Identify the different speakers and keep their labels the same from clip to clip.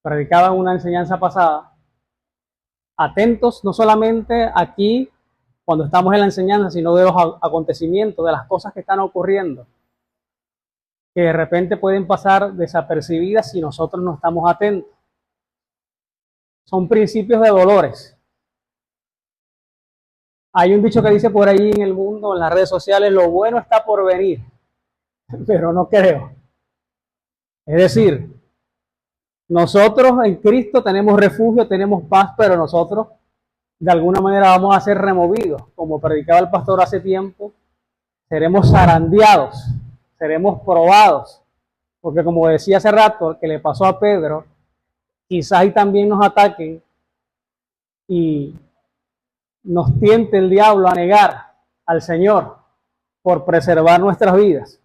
Speaker 1: predicaba en una enseñanza pasada, atentos no solamente aquí cuando estamos en la enseñanza, sino de los acontecimientos, de las cosas que están ocurriendo, que de repente pueden pasar desapercibidas si nosotros no estamos atentos. Son principios de dolores. Hay un dicho que dice por ahí en el mundo, en las redes sociales, lo bueno está por venir, pero no creo. Es decir, nosotros en Cristo tenemos refugio, tenemos paz, pero nosotros de alguna manera vamos a ser removidos. Como predicaba el pastor hace tiempo, seremos zarandeados, seremos probados. Porque como decía hace rato, que le pasó a Pedro, quizás ahí también nos ataquen y nos tiente el diablo a negar al Señor por preservar nuestras vidas.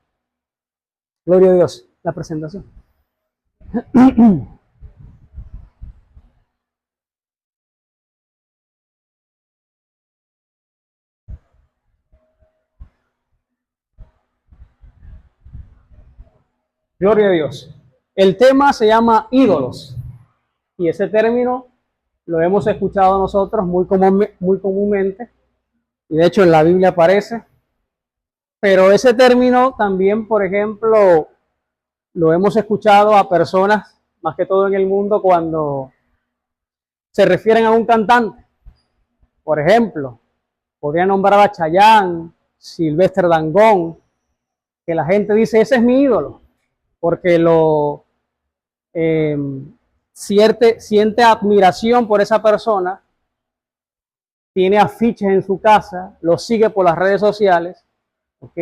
Speaker 1: Gloria a Dios. La presentación. Gloria a Dios. El tema se llama ídolos. Y ese término lo hemos escuchado nosotros muy comúnmente. Y de hecho en la Biblia aparece. Pero ese término también, por ejemplo, lo hemos escuchado a personas, más que todo en el mundo, cuando se refieren a un cantante. Por ejemplo, podría nombrar a Chayanne, Sylvester Dangond, que la gente dice, ese es mi ídolo, porque siente admiración por esa persona, tiene afiches en su casa, lo sigue por las redes sociales, ¿ok?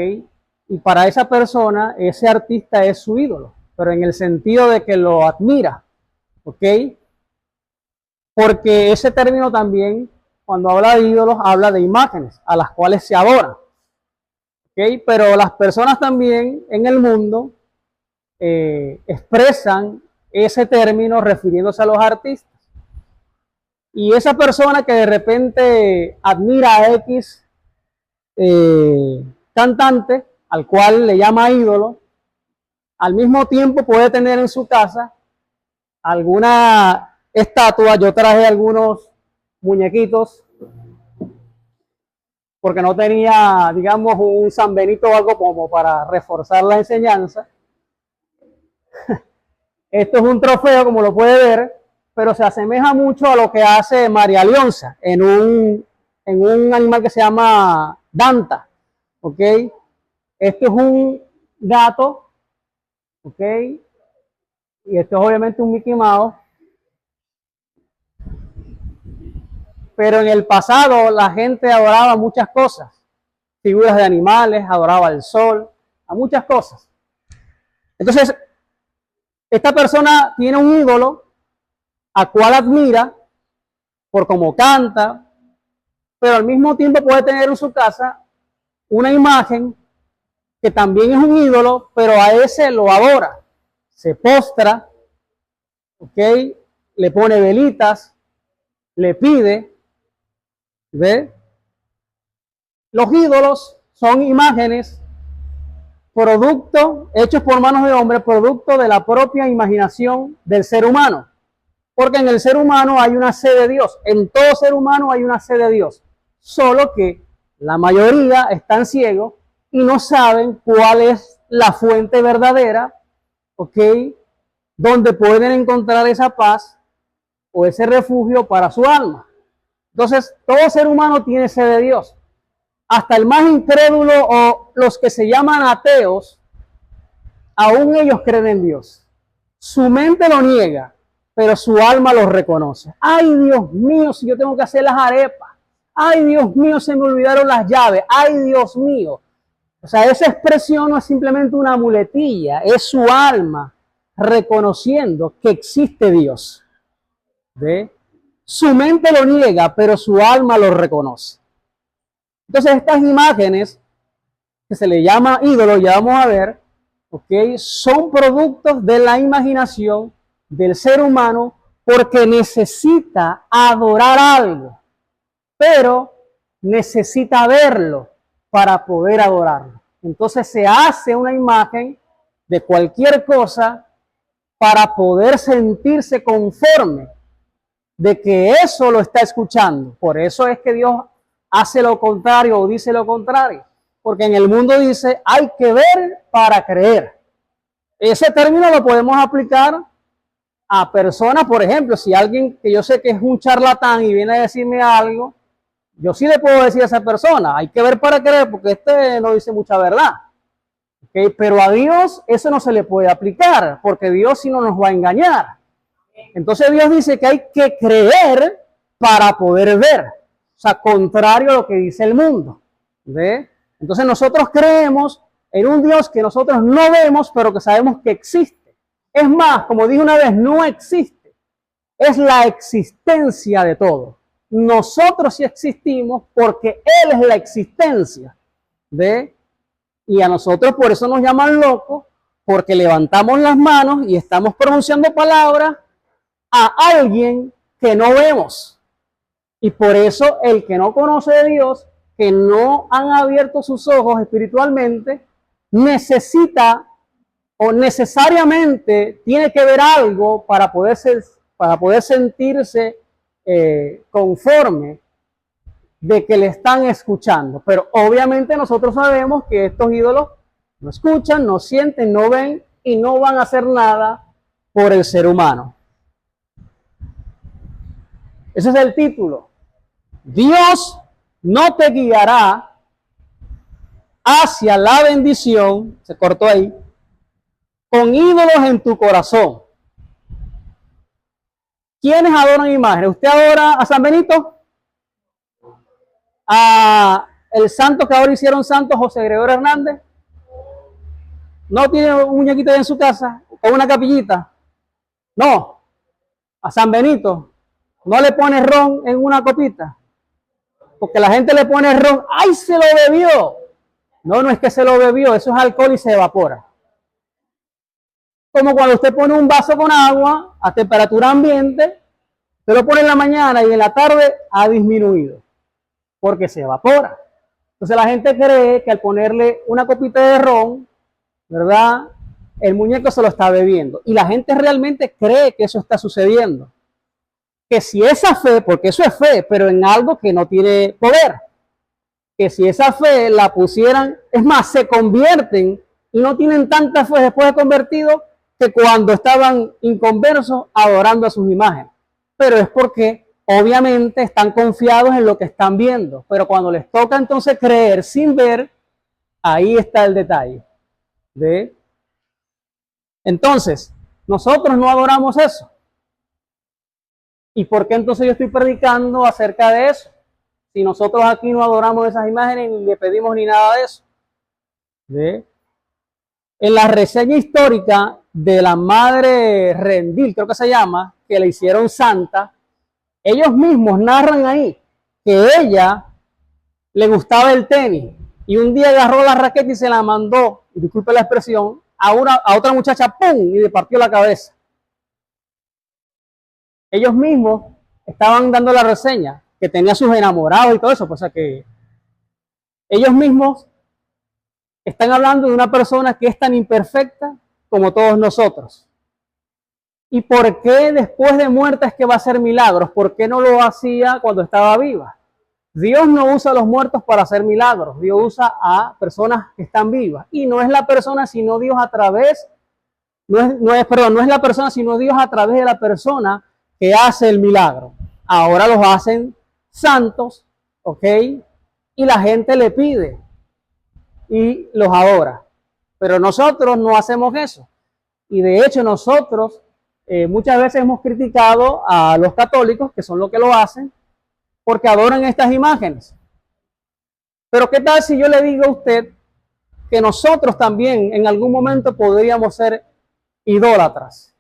Speaker 1: Y para esa persona, ese artista es su ídolo, pero en el sentido de que lo admira, ¿ok? Porque ese término también, cuando habla de ídolos, habla de imágenes a las cuales se adoran, ¿ok? Pero las personas también en el mundo expresan ese término refiriéndose a los artistas. Y esa persona que de repente admira a X cantante, al cual le llama ídolo, al mismo tiempo puede tener en su casa alguna estatua. Yo traje algunos muñequitos porque no tenía, digamos, un San Benito o algo como para reforzar la enseñanza. Esto es un trofeo, como lo puede ver, pero se asemeja mucho a lo que hace María Leonza en un animal que se llama Danta, ¿ok? Esto es un gato, ¿ok? Y esto es obviamente un Mickey Mouse. Pero en el pasado la gente adoraba muchas cosas, figuras de animales, adoraba al sol, a muchas cosas. Entonces, esta persona tiene un ídolo a cual admira por cómo canta, pero al mismo tiempo puede tener en su casa una imagen que también es un ídolo, pero a ese lo adora, se postra, ¿ok? Le pone velitas, le pide, ¿ve? Los ídolos son imágenes, producto, hechos por manos de hombre, producto de la propia imaginación del ser humano. Porque en el ser humano hay una sed de Dios, en todo ser humano hay una sed de Dios, solo que la mayoría están ciegos y no saben cuál es la fuente verdadera, ¿ok? Donde pueden encontrar esa paz o ese refugio para su alma. Entonces, todo ser humano tiene sed de Dios. Hasta el más incrédulo o los que se llaman ateos, aún ellos creen en Dios. Su mente lo niega, pero su alma lo reconoce. Ay, Dios mío, si yo tengo que hacer las arepas. Ay, Dios mío, se me olvidaron las llaves. Ay, Dios mío. O sea, esa expresión no es simplemente una muletilla, es su alma reconociendo que existe Dios. ¿Ve? Su mente lo niega, pero su alma lo reconoce. Entonces, estas imágenes que se le llama ídolo, ya vamos a ver, ¿ok? Son productos de la imaginación del ser humano porque necesita adorar algo, pero necesita verlo para poder adorarlo. Entonces se hace una imagen de cualquier cosa para poder sentirse conforme de que eso lo está escuchando. Por eso es que Dios hace lo contrario o dice lo contrario. Porque en el mundo dice, hay que ver para creer. Ese término lo podemos aplicar a personas, por ejemplo, si alguien que yo sé que es un charlatán y viene a decirme algo, yo sí le puedo decir a esa persona, hay que ver para creer, porque este no dice mucha verdad. ¿Okay? Pero a Dios eso no se le puede aplicar, porque Dios sí no nos va a engañar. Entonces Dios dice que hay que creer para poder ver. O sea, contrario a lo que dice el mundo. ¿Ve? Entonces nosotros creemos en un Dios que nosotros no vemos, pero que sabemos que existe. Es más, como dije una vez, no existe. Es la existencia de todo. Nosotros sí existimos porque Él es la existencia. ¿Ve? Y a nosotros por eso nos llaman locos, porque levantamos las manos y estamos pronunciando palabras a alguien que no vemos. Y por eso el que no conoce de Dios, que no han abierto sus ojos espiritualmente, necesita o necesariamente tiene que ver algo para poder sentirse conforme de que le están escuchando. Pero obviamente nosotros sabemos que estos ídolos no escuchan, no sienten, no ven y no van a hacer nada por el ser humano. Ese es el título. Dios no te guiará hacia la bendición, se cortó ahí, con ídolos en tu corazón. ¿Quiénes adoran imágenes? ¿Usted adora a San Benito? ¿A el santo que ahora hicieron santo, José Gregorio Hernández? ¿No tiene un muñequito ahí en su casa? ¿O una capillita? No. ¿A San Benito? ¿No le pone ron en una copita? Porque la gente le pone ron. ¡Ay, se lo bebió! No, no es que se lo bebió, eso es alcohol y se evapora. Como cuando usted pone un vaso con agua a temperatura ambiente, se lo pone en la mañana y en la tarde ha disminuido, porque se evapora. Entonces la gente cree que al ponerle una copita de ron, ¿verdad? El muñeco se lo está bebiendo. Y la gente realmente cree que eso está sucediendo. Que si esa fe, porque eso es fe, pero en algo que no tiene poder, que si esa fe la pusieran, es más, se convierten y no tienen tanta fe después de convertido que cuando estaban inconversos adorando a sus imágenes. Pero es porque obviamente están confiados en lo que están viendo, pero cuando les toca entonces creer sin ver, ahí está el detalle. ¿Ve? Entonces, nosotros no adoramos eso. ¿Y por qué entonces yo estoy predicando acerca de eso? Si nosotros aquí no adoramos esas imágenes ni le pedimos ni nada de eso. ¿Ve? En la reseña histórica de la madre Rendil, creo que se llama, que le hicieron santa, ellos mismos narran ahí que ella le gustaba el tenis y un día agarró la raqueta y se la mandó, y disculpe la expresión, a otra muchacha, ¡pum!, y le partió la cabeza. Ellos mismos estaban dando la reseña, que tenía sus enamorados y todo eso, pues, o sea que ellos mismos están hablando de una persona que es tan imperfecta como todos nosotros. ¿Y por qué después de muerta es que va a hacer milagros? ¿Por qué no lo hacía cuando estaba viva? Dios no usa a los muertos para hacer milagros. Dios usa a personas que están vivas. Y no es la persona, sino Dios a través, no es la persona, sino Dios a través de la persona que hace el milagro. Ahora los hacen santos, ¿ok? Y la gente le pide y los adora. Pero nosotros no hacemos eso. Y de hecho nosotros muchas veces hemos criticado a los católicos, que son los que lo hacen, porque adoran estas imágenes. Pero ¿qué tal si yo le digo a usted que nosotros también en algún momento podríamos ser idólatras?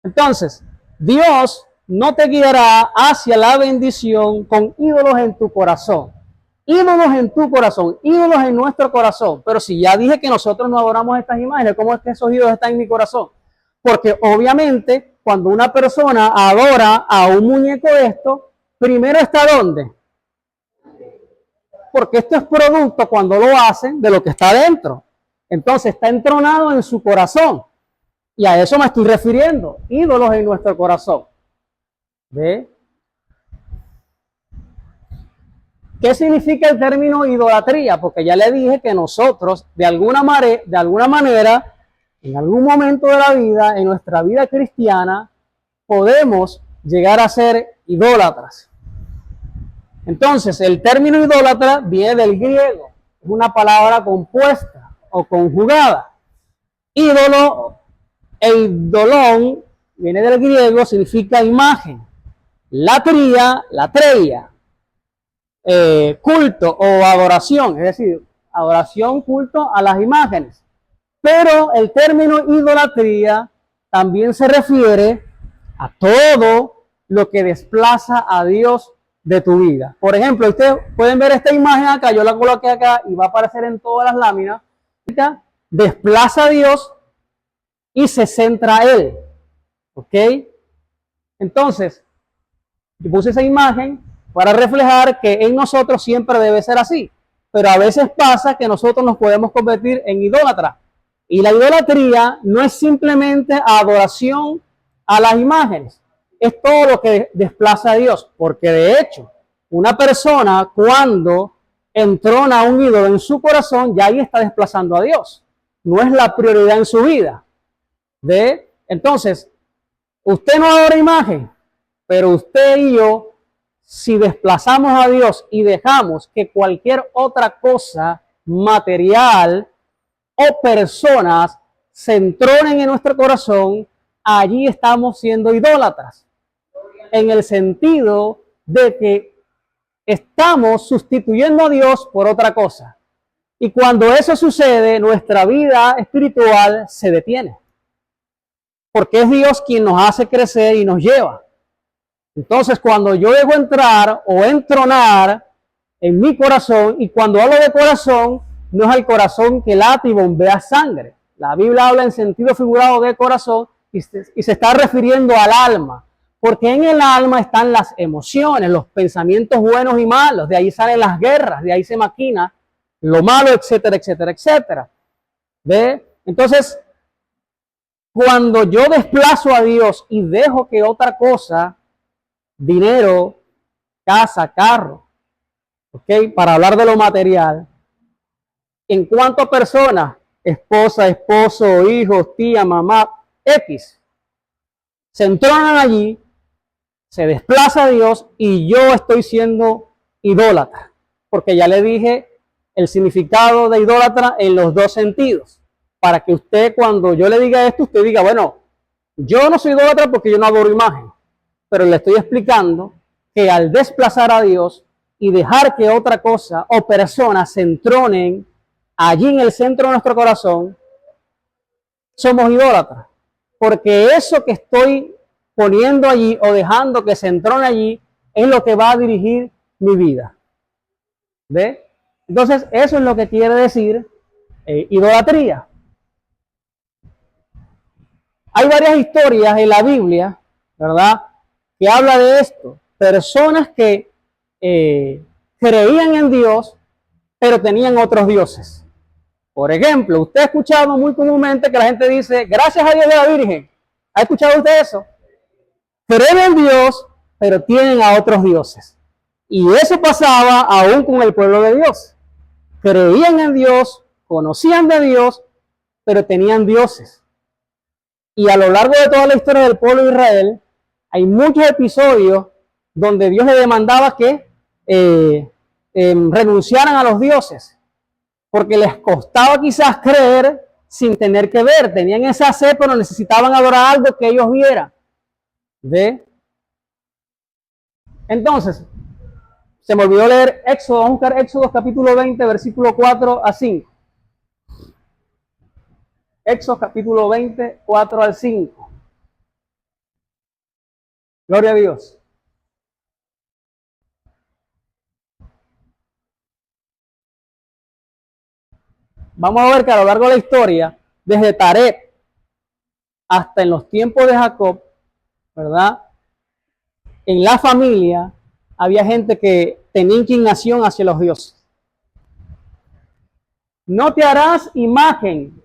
Speaker 1: Entonces, Dios no te guiará hacia la bendición con ídolos en tu corazón. Ídolos en tu corazón, ídolos en nuestro corazón. Pero si ya dije que nosotros no adoramos estas imágenes, ¿cómo es que esos ídolos están en mi corazón? Porque obviamente cuando una persona adora a un muñeco de esto, primero está ¿dónde? Porque esto es producto cuando lo hacen de lo que está dentro. Entonces está entronado en su corazón. Y a eso me estoy refiriendo. Ídolos en nuestro corazón. ¿Ve? ¿Qué significa el término idolatría? Porque ya le dije que nosotros, de alguna manera, en algún momento de la vida, en nuestra vida cristiana, podemos llegar a ser idólatras. Entonces, el término idólatra viene del griego. Es una palabra compuesta o conjugada. Ídolo e idolón viene del griego, significa imagen. Latría, culto o adoración, es decir, adoración, culto a las imágenes. Pero el término idolatría también se refiere a todo lo que desplaza a Dios de tu vida. Por ejemplo, ustedes pueden ver esta imagen acá, yo la coloqué acá y va a aparecer en todas las láminas. Desplaza a Dios y se centra Él. ¿Ok? Entonces, yo puse esa imagen para reflejar que en nosotros siempre debe ser así. Pero a veces pasa que nosotros nos podemos convertir en idólatras. Y la idolatría no es simplemente adoración a las imágenes. Es todo lo que desplaza a Dios. Porque de hecho, una persona cuando entrona a un ídolo en su corazón, ya ahí está desplazando a Dios. No es la prioridad en su vida. ¿Ve? Entonces, usted no adora imagen, pero usted y yo, si desplazamos a Dios y dejamos que cualquier otra cosa material o personas se entronen en nuestro corazón, allí estamos siendo idólatras. En el sentido de que estamos sustituyendo a Dios por otra cosa. Y cuando eso sucede, nuestra vida espiritual se detiene. Porque es Dios quien nos hace crecer y nos lleva. Entonces, cuando yo dejo entrar o entronar en mi corazón, y cuando hablo de corazón, no es el corazón que late y bombea sangre. La Biblia habla en sentido figurado de corazón y se está refiriendo al alma. Porque en el alma están las emociones, los pensamientos buenos y malos. De ahí salen las guerras, de ahí se maquina lo malo, etcétera, etcétera, etcétera. ¿Ve? Entonces, cuando yo desplazo a Dios y dejo que otra cosa, dinero, casa, carro, ¿ok? Para hablar de lo material, en cuanto a personas, esposa, esposo, hijos, tía, mamá, X, se entronan allí, se desplaza a Dios y yo estoy siendo idólatra. Porque ya le dije el significado de idólatra en los dos sentidos. Para que usted, cuando yo le diga esto, usted diga, bueno, yo no soy idólatra porque yo no adoro imagen. Pero le estoy explicando que al desplazar a Dios y dejar que otra cosa o persona se entronen allí en el centro de nuestro corazón, somos idólatras. Porque eso que estoy poniendo allí o dejando que se entrone allí es lo que va a dirigir mi vida. ¿Ve? Entonces, eso es lo que quiere decir idolatría. Hay varias historias en la Biblia, ¿verdad?, que habla de esto. Personas que creían en Dios, pero tenían otros dioses. Por ejemplo, usted ha escuchado muy comúnmente que la gente dice, gracias a Dios de la Virgen. ¿Ha escuchado usted eso? Creen en Dios, pero tienen a otros dioses. Y eso pasaba aún con el pueblo de Dios. Creían en Dios, conocían de Dios, pero tenían dioses. Y a lo largo de toda la historia del pueblo de Israel, hay muchos episodios donde Dios le demandaba que renunciaran a los dioses, porque les costaba quizás creer sin tener que ver. Tenían esa sed, pero necesitaban adorar algo que ellos vieran. ¿Ve? Entonces, se me olvidó leer Éxodo. Vamos a buscar Éxodo capítulo 20, versículo 4 a 5. Éxodo capítulo 20, 4 al 5. Gloria a Dios. Vamos a ver que a lo largo de la historia, desde Taret hasta en los tiempos de Jacob, ¿verdad?, en la familia había gente que tenía inclinación hacia los dioses. no te harás imagen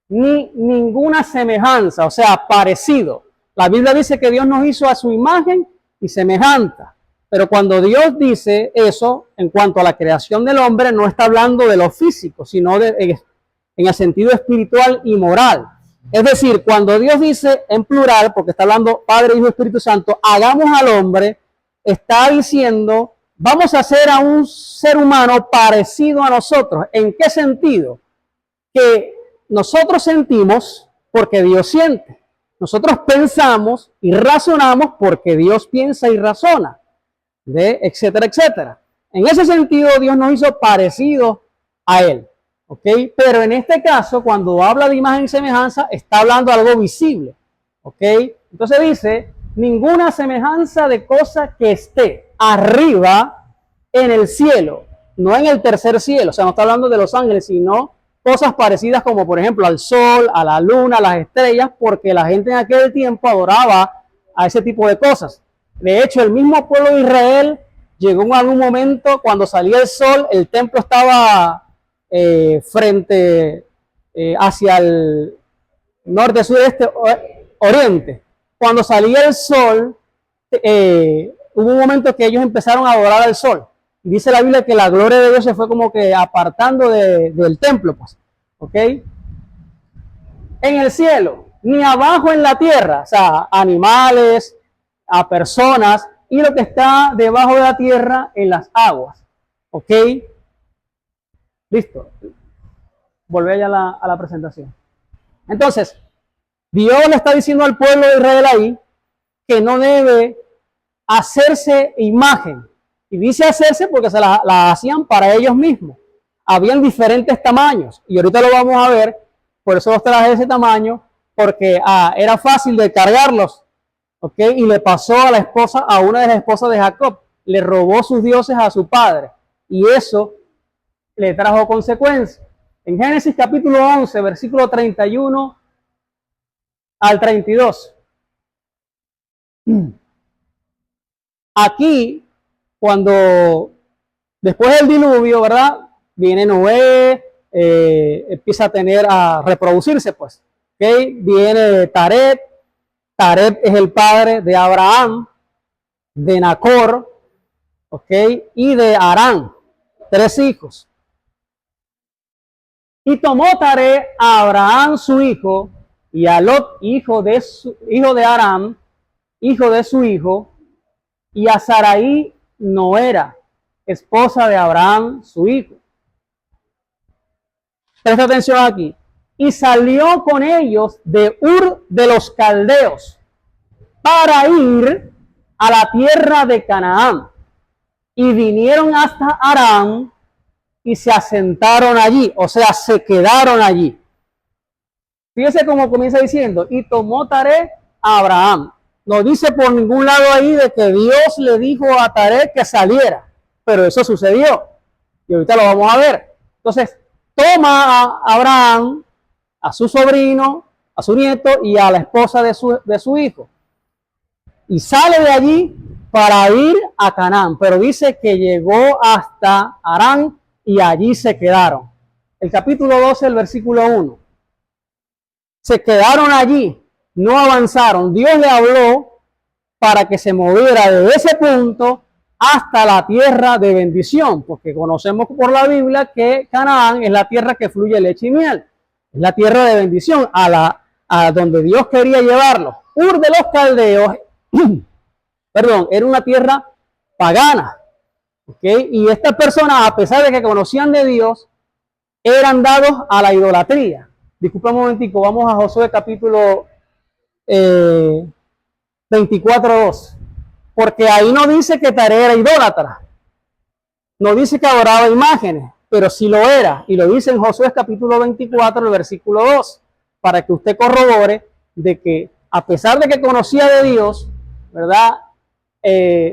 Speaker 1: ni ninguna semejanza, o sea, parecido. La Biblia dice que Dios nos hizo a su imagen y semejanza. Pero cuando Dios dice eso, en cuanto a la creación del hombre, no está hablando de lo físico, sino en el sentido espiritual y moral. Es decir, cuando Dios dice en plural, porque está hablando Padre, Hijo, Espíritu Santo, hagamos al hombre, está diciendo, vamos a hacer a un ser humano parecido a nosotros. ¿En qué sentido? Que nosotros sentimos porque Dios siente. Nosotros pensamos y razonamos porque Dios piensa y razona, etcétera, etcétera. En ese sentido, Dios nos hizo parecidos a Él. ¿Ok? Pero en este caso, cuando habla de imagen y semejanza, está hablando de algo visible. ¿Ok? Entonces dice, ninguna semejanza de cosa que esté arriba en el cielo, no en el tercer cielo. O sea, no está hablando de los ángeles, sino cosas parecidas como, por ejemplo, al sol, a la luna, a las estrellas, porque la gente en aquel tiempo adoraba a ese tipo de cosas. De hecho, el mismo pueblo de Israel llegó en algún momento, cuando salía el sol, el templo estaba frente hacia el norte, sudeste, oriente. Cuando salía el sol, hubo un momento que ellos empezaron a adorar al sol. Dice la Biblia que la gloria de Dios se fue como que apartando del templo, pues. ¿Ok? En el cielo, ni abajo en la tierra, o sea, animales, a personas, y lo que está debajo de la tierra en las aguas. ¿Ok? Listo. Volver ya a la presentación. Entonces, Dios le está diciendo al pueblo de Israel ahí que no debe hacerse imagen. Y dice hacerse porque se la hacían para ellos mismos. Habían diferentes tamaños. Y ahorita lo vamos a ver. Por eso los traje de ese tamaño. Porque era fácil de cargarlos. ¿Ok? Y le pasó a la esposa, a una de las esposas de Jacob. Le robó sus dioses a su padre. Y eso le trajo consecuencias. En Génesis capítulo 11, versículo 31 al 32. Aquí, cuando después del diluvio, ¿verdad? Viene Noé, empieza a reproducirse, pues. ¿Okay? Viene Taret. Taret es el padre de Abraham, de Nacor, ¿ok? Y de Harán, 3 hijos. Y tomó Taret a Abraham su hijo, y a Lot, hijo de Harán, hijo de su hijo, y a Sarai Noera, esposa de Abraham su hijo. Presta atención aquí. Y salió con ellos de Ur de los Caldeos para ir a la tierra de Canaán. Y vinieron hasta Harán y se asentaron allí, o sea, se quedaron allí. Fíjese cómo comienza diciendo, y tomó Taret a Abraham. No dice por ningún lado ahí de que Dios le dijo a Taret que saliera, pero eso sucedió. Y ahorita lo vamos a ver. Entonces, toma a Abraham, a su sobrino, a su nieto y a la esposa de su hijo. Y sale de allí para ir a Canaán, pero dice que llegó hasta Harán y allí se quedaron. El capítulo 12, el versículo 1. Se quedaron allí, no avanzaron. Dios le habló para que se moviera de ese punto hasta la tierra de bendición, porque conocemos por la Biblia que Canaán es la tierra que fluye leche y miel. Es la tierra de bendición, a donde Dios quería llevarlos. Ur de los Caldeos, perdón, era una tierra pagana. ¿Okay? Y estas personas, a pesar de que conocían de Dios, eran dados a la idolatría. Disculpa un momentico, vamos a Josué capítulo 24:2. Porque ahí no dice que Taret era idólatra. No dice que adoraba imágenes, pero sí lo era. Y lo dice en Josué capítulo 24, el versículo 2. Para que usted corrobore de que a pesar de que conocía de Dios, ¿verdad?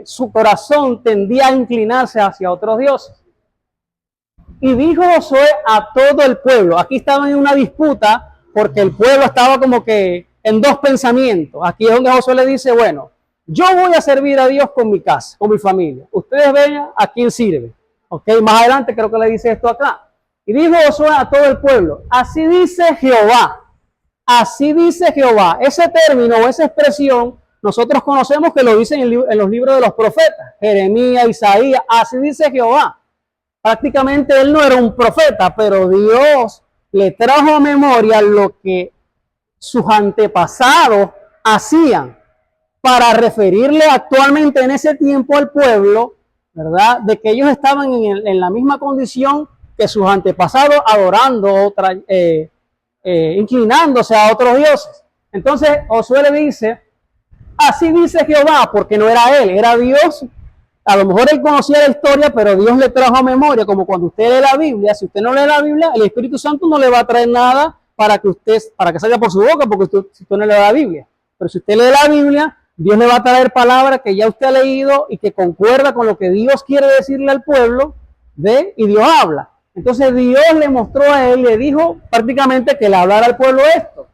Speaker 1: Su corazón tendía a inclinarse hacia otros dioses. Y dijo Josué a todo el pueblo. Aquí estaban en una disputa porque el pueblo estaba como que en dos pensamientos. Aquí es donde Josué le dice, bueno, yo voy a servir a Dios con mi casa, con mi familia. Ustedes vean a quién sirve. ¿Ok? Más adelante creo que le dice esto acá. Y dijo Josué a todo el pueblo, así dice Jehová. Así dice Jehová. Ese término o esa expresión nosotros conocemos que lo dicen en los libros de los profetas, Jeremías, Isaías. Así dice Jehová. Prácticamente él no era un profeta, pero Dios le trajo a memoria lo que sus antepasados hacían para referirle actualmente en ese tiempo al pueblo, ¿verdad? De que ellos estaban en la misma condición que sus antepasados, adorando, inclinándose a otros dioses. Entonces Josué le dice, así dice Jehová, porque no era él, era Dios. A lo mejor él conocía la historia, pero Dios le trajo a memoria, como cuando usted lee la Biblia. Si usted no lee la Biblia, el Espíritu Santo no le va a traer nada para que salga por su boca, porque si usted no lee la Biblia. Pero si usted lee la Biblia, Dios le va a traer palabras que ya usted ha leído y que concuerda con lo que Dios quiere decirle al pueblo, y Dios habla. Entonces Dios le mostró a él, le dijo prácticamente que le hablara al pueblo esto.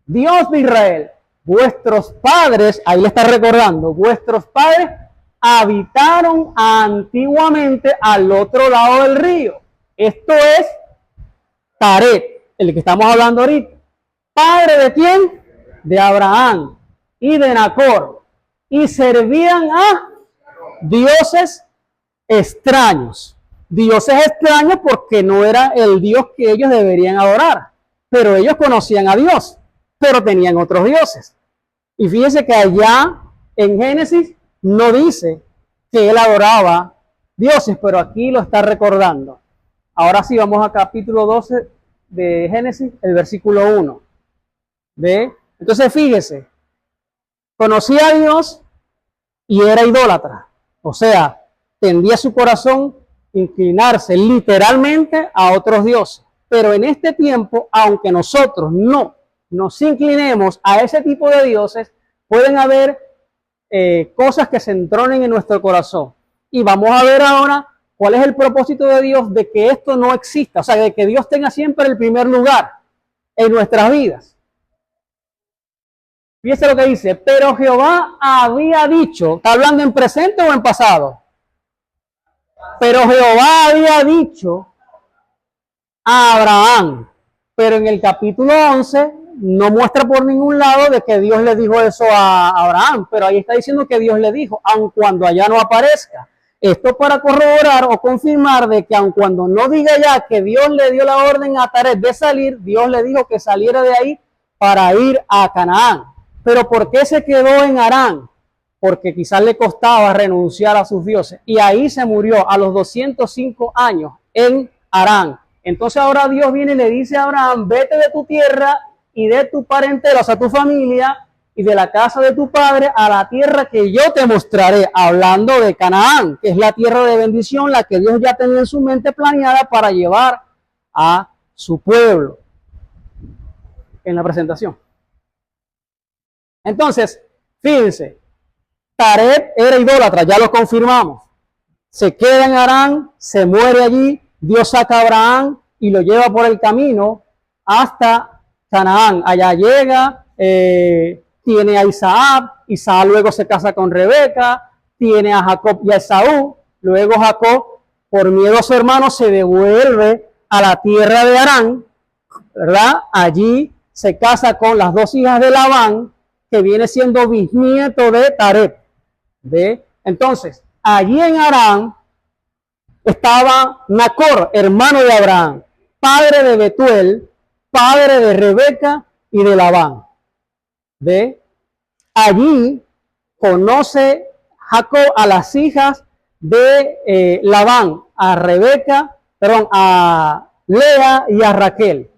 Speaker 1: Dios de Israel, vuestros padres, ahí le está recordando, vuestros padres habitaron antiguamente al otro lado del río. Esto es Taret, el que estamos hablando ahorita. ¿Padre de quién? De Abraham y de Nacor. Y servían a dioses extraños. Dioses extraños porque no era el Dios que ellos deberían adorar. Pero ellos conocían a Dios, pero tenían otros dioses. Y fíjense que allá en Génesis no dice que él adoraba dioses, pero aquí lo está recordando. Ahora sí, vamos a capítulo 12 de Génesis, el versículo 1. Entonces fíjese, conocía a Dios y era idólatra. O sea, tendía su corazón inclinarse literalmente a otros dioses. Pero en este tiempo, aunque nosotros no nos inclinemos a ese tipo de dioses, pueden haber cosas que se entronen en nuestro corazón. Y vamos a ver ahora cuál es el propósito de Dios de que esto no exista. O sea, de que Dios tenga siempre el primer lugar en nuestras vidas. Fíjese lo que dice, pero Jehová había dicho, ¿está hablando en presente o en pasado? Pero Jehová había dicho a Abraham, pero en el capítulo 11 no muestra por ningún lado de que Dios le dijo eso a Abraham, pero ahí está diciendo que Dios le dijo, aun cuando allá no aparezca. Esto para corroborar o confirmar de que aun cuando no diga ya que Dios le dio la orden a Taret de salir, Dios le dijo que saliera de ahí para ir a Canaán. Pero ¿por qué se quedó en Harán? Porque quizás le costaba renunciar a sus dioses. Y ahí se murió a los 205 años en Harán. Entonces ahora Dios viene y le dice a Abraham, vete de tu tierra y de tu parentela, o sea, tu familia, y de la casa de tu padre a la tierra que yo te mostraré, hablando de Canaán, que es la tierra de bendición, la que Dios ya tenía en su mente planeada para llevar a su pueblo. En la presentación. Entonces, fíjense, Taret era idólatra, ya lo confirmamos. Se queda en Harán, se muere allí, Dios saca a Abraham y lo lleva por el camino hasta Canaán. Allá llega, tiene a Isaac, Isaac luego se casa con Rebeca, tiene a Jacob y a Esaú, luego Jacob, por miedo a su hermano, se devuelve a la tierra de Harán, ¿verdad? Allí se casa con las dos hijas de Labán, que viene siendo bisnieto de Taret. Entonces, allí en Harán estaba Nacor, hermano de Abraham, padre de Betuel, padre de Rebeca y de Labán. Allí conoce Jacob a las hijas de Labán, a Lea y a Raquel.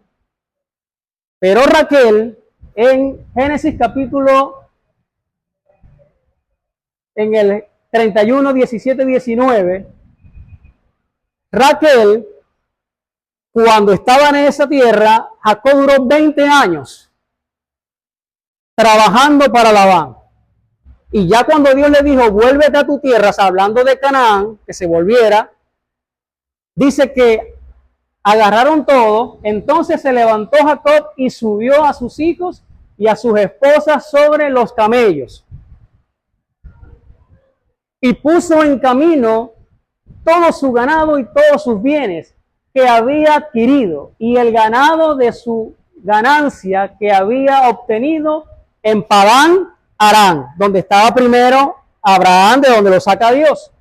Speaker 1: Pero Raquel, en Génesis capítulo, en el 31, 17, 19, Raquel, cuando estaba en esa tierra, Jacob duró 20 años trabajando para Labán. Y ya cuando Dios le dijo, vuélvete a tu tierra, hablando de Canaán, que se volviera, dice que agarraron todo, entonces se levantó Jacob y subió a sus hijos y a sus esposas sobre los camellos. Y puso en camino todo su ganado y todos sus bienes. que había adquirido y el ganado de su ganancia que había obtenido en Padán Aram, donde estaba primero Abraham, de donde lo saca Dios,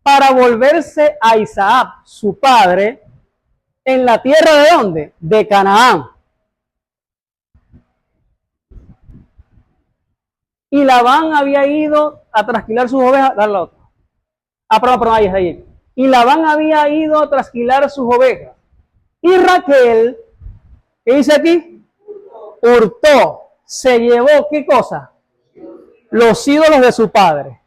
Speaker 1: para volverse a Isaac, su padre, en la tierra de ¿dónde? De Canaán. Y Labán había ido a trasquilar sus ovejas, dale la otra. Perdón, ahí está ahí. Y Labán había ido a trasquilar sus ovejas. Y Raquel, ¿qué dice aquí? Hurtó, se llevó, ¿qué cosa? Los ídolos de su padre.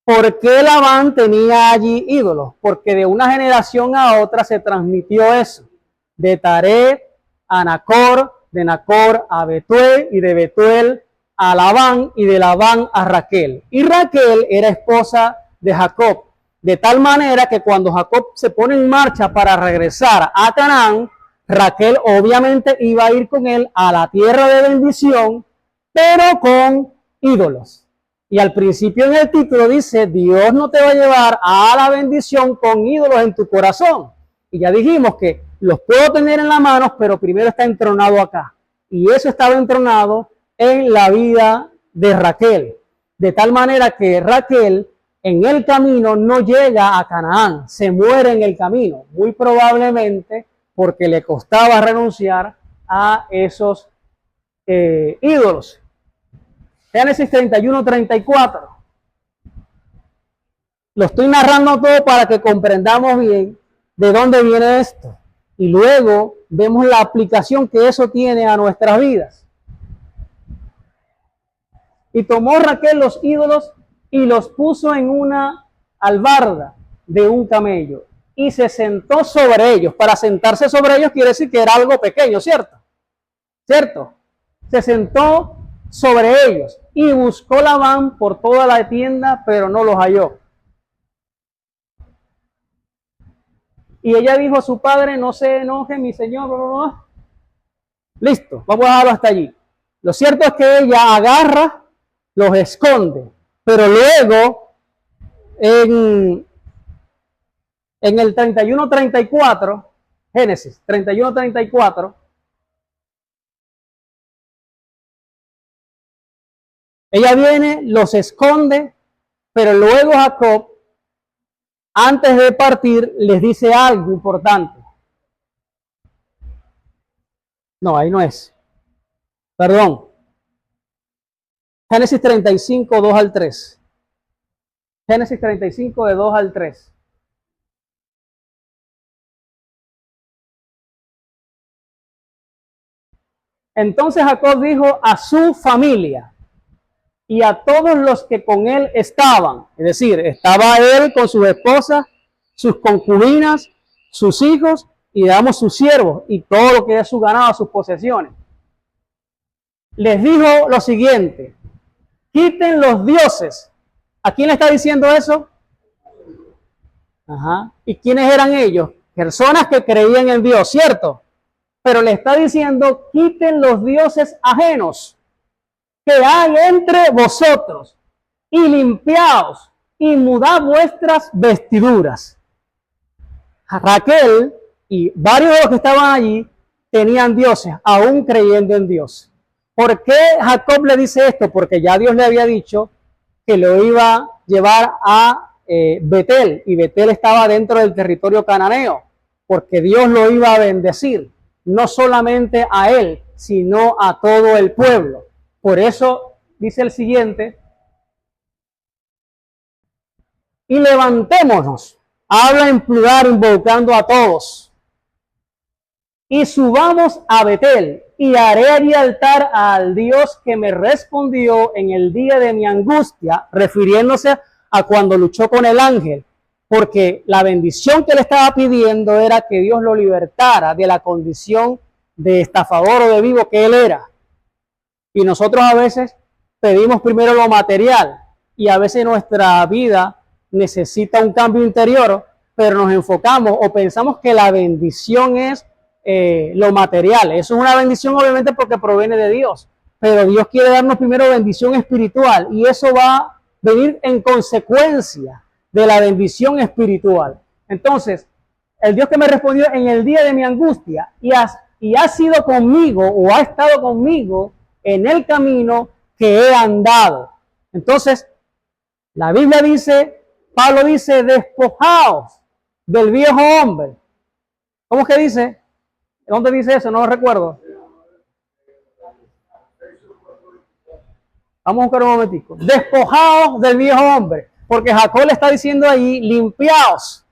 Speaker 1: ¿Por qué Labán tenía allí ídolos? Porque de una generación a otra se transmitió eso. De Taré a Nacor, de Nacor a Betuel y de Betuel a Labán y de Labán a Raquel. Y Raquel era esposa de Jacob. De tal manera que cuando Jacob se pone en marcha para regresar a Canaán, Raquel obviamente iba a ir con él a la tierra de bendición, pero con ídolos. Y al principio en el título dice, Dios no te va a llevar a la bendición con ídolos en tu corazón. Y ya dijimos que los puedo tener en las manos, pero primero está entronado acá. Y eso estaba entronado en la vida de Raquel. De tal manera que Raquel en el camino no llega a Canaán, se muere en el camino, muy probablemente porque le costaba renunciar a esos ídolos. Génesis 31-34. Lo estoy narrando todo para que comprendamos bien de dónde viene esto. Y luego vemos la aplicación que eso tiene a nuestras vidas. Y tomó Raquel los ídolos y los puso en una albarda de un camello. Y se sentó sobre ellos. Para sentarse sobre ellos quiere decir que era algo pequeño, ¿cierto? ¿Cierto? Se sentó sobre ellos y buscó Labán por toda la tienda, pero no los halló. Y ella dijo a su padre, no se enoje mi señor. Listo, vamos a dejarlo hasta allí. Lo cierto es que ella agarra, los esconde, pero luego en el 31-34, Génesis 31-34, ella viene, los esconde, pero luego Jacob, antes de partir, les dice algo importante. No, ahí no es. Perdón. Génesis 35, 2 al 3. Génesis 35, de 2 al 3. Entonces Jacob dijo a su familia y a todos los que con él estaban, es decir, estaba él con sus esposas, sus concubinas, sus hijos y digamos sus siervos y todo lo que es su ganado, sus posesiones. Les dijo lo siguiente: quiten los dioses. ¿A quién le está diciendo eso? Ajá. ¿Y quiénes eran ellos? Personas que creían en Dios, ¿cierto? Pero le está diciendo, quiten los dioses ajenos que hay entre vosotros y limpiaos y mudad vuestras vestiduras. Raquel y varios de los que estaban allí tenían dioses, aún creyendo en Dios. ¿Por qué Jacob le dice esto? Porque ya Dios le había dicho que lo iba a llevar a Betel, y Betel estaba dentro del territorio cananeo, porque Dios lo iba a bendecir, no solamente a él, sino a todo el pueblo. Por eso dice el siguiente: y levantémonos, habla en plural invocando a todos, y subamos a Betel, y haré allí altar al Dios que me respondió en el día de mi angustia, refiriéndose a cuando luchó con el ángel, porque la bendición que le estaba pidiendo era que Dios lo libertara de la condición de estafador o de vivo que él era. Y nosotros a veces pedimos primero lo material, y a veces nuestra vida necesita un cambio interior, pero nos enfocamos o pensamos que la bendición es lo material. Eso es una bendición obviamente porque proviene de Dios, pero Dios quiere darnos primero bendición espiritual, y eso va a venir en consecuencia de la bendición espiritual. Entonces, el Dios que me respondió en el día de mi angustia y ha sido conmigo o ha estado conmigo en el camino que he andado. Entonces, la Biblia dice, Pablo dice, despojaos del viejo hombre. ¿Cómo es que dice? ¿Dónde dice eso? No lo recuerdo. Vamos a buscar un momentico. Despojaos del viejo hombre. Porque Jacob le está diciendo ahí, limpiaos.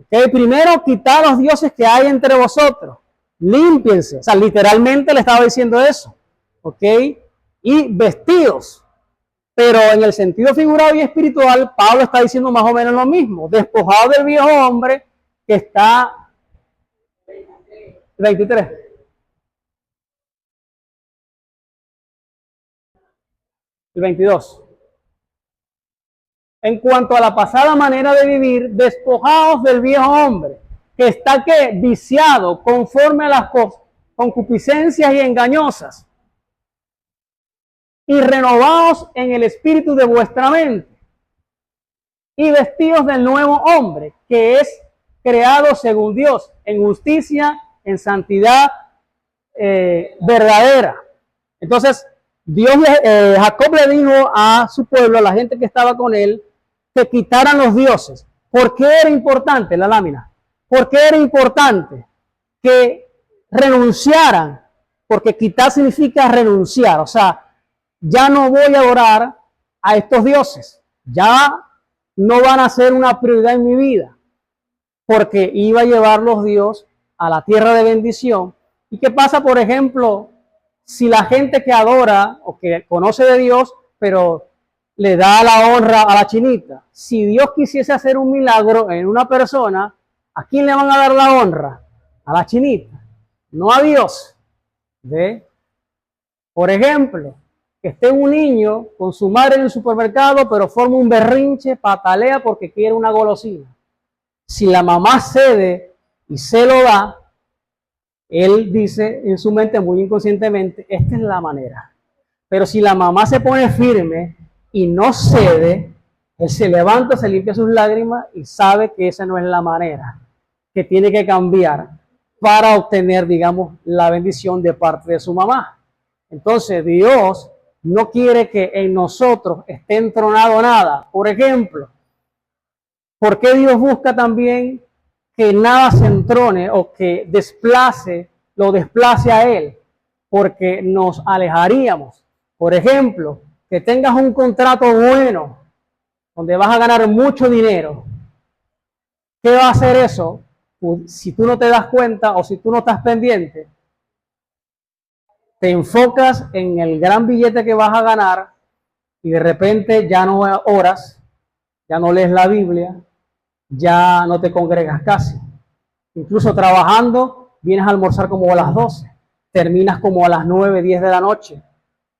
Speaker 1: ¿Okay? Primero, quitad los dioses que hay entre vosotros. Límpiense. O sea, literalmente le estaba diciendo eso. ¿Ok? Y vestidos. Pero en el sentido figurado y espiritual, Pablo está diciendo más o menos lo mismo. Despojado del viejo hombre que está... 23. El 22. En cuanto a la pasada manera de vivir, despojaos del viejo hombre, que está ¿qué? Viciado conforme a las concupiscencias y engañosas, y renovaos en el espíritu de vuestra mente, y vestidos del nuevo hombre, que es creado según Dios, en justicia, en santidad verdadera. Entonces, Jacob le dijo a su pueblo, a la gente que estaba con él, que quitaran los dioses. ¿Por qué era importante la lámina? ¿Por qué era importante que renunciaran? Porque quitar significa renunciar. O sea, ya no voy a adorar a estos dioses. Ya no van a ser una prioridad en mi vida. Porque iba a llevarlos Dios a la tierra de bendición. ¿Y qué pasa, por ejemplo, si la gente que adora o que conoce de Dios, pero le da la honra a la chinita? Si Dios quisiese hacer un milagro en una persona, ¿a quién le van a dar la honra? A la chinita, no a Dios. ¿Ve? Por ejemplo, que esté un niño con su madre en el supermercado, pero forma un berrinche, patalea porque quiere una golosina. Si la mamá cede y se lo da, él dice en su mente muy inconscientemente, esta es la manera. Pero si la mamá se pone firme y no cede, él se levanta, se limpia sus lágrimas y sabe que esa no es la manera, que tiene que cambiar para obtener, digamos, la bendición de parte de su mamá. Entonces, Dios no quiere que en nosotros esté entronado nada. Por ejemplo, ¿por qué Dios busca también que nada se entrone o que lo desplace a Él? Porque nos alejaríamos. Por ejemplo, que tengas un contrato bueno, donde vas a ganar mucho dinero. ¿Qué va a hacer eso? Si tú no te das cuenta o si tú no estás pendiente, te enfocas en el gran billete que vas a ganar y de repente ya no oras, ya no lees la Biblia, ya no te congregas casi. Incluso trabajando, vienes a almorzar como a las 12, terminas como a las 9, 10 de la noche,